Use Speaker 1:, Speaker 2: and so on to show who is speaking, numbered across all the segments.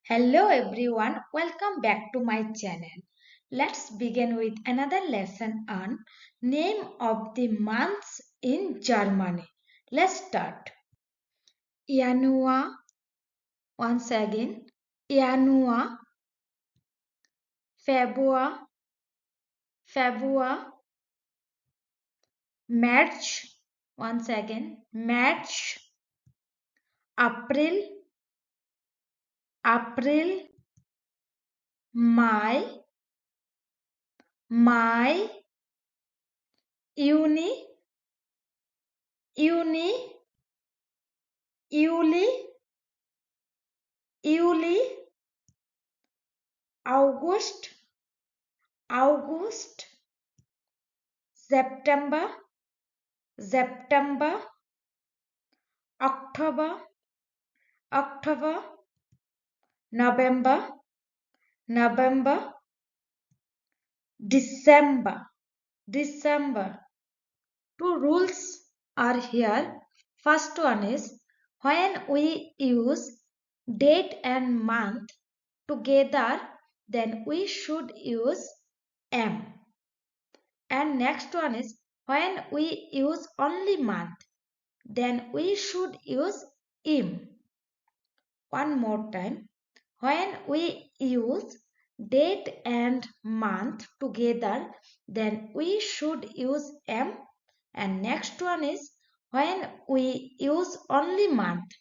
Speaker 1: Hello everyone, welcome back to my channel. Let's begin with another lesson on name of the months in Germany. Let's start. Januar, once again, Januar, February, March, once again, March, April, May, Juni, Juli, August, September, October, November, December. Two rules are here. First one is when we use date and month together, then we should use am. And next one is when we use only month, then we should use im. One more time. When we use date and month together, then we should use am. And next one is when we use only month,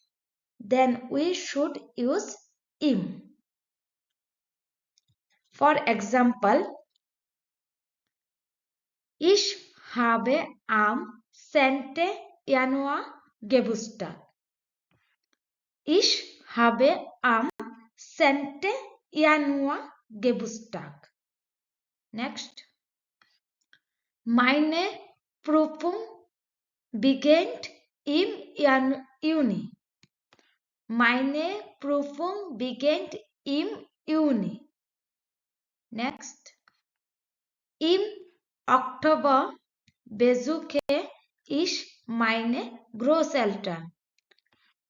Speaker 1: then we should use im. For example, ich habe am 10. Januar Geburtstag. Ich habe am 10. Januar Geburtstag. Next. Meine Prüfung beginnt im Juni. Meine Prüfung beginnt im Juni. Next. Im Oktober besuche ich meine Großeltern.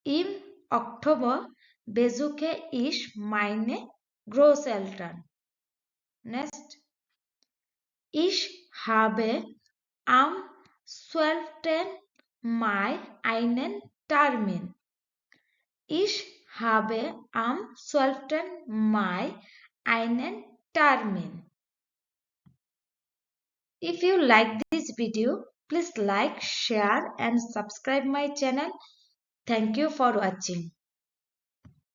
Speaker 1: Im Oktober besuche ich meine Großeltern. Next. Ich habe am 12. Mai einen Termin. Ich habe am 12. Mai einen Termin. If you like this video, please like, share and subscribe my channel. Thank you for watching.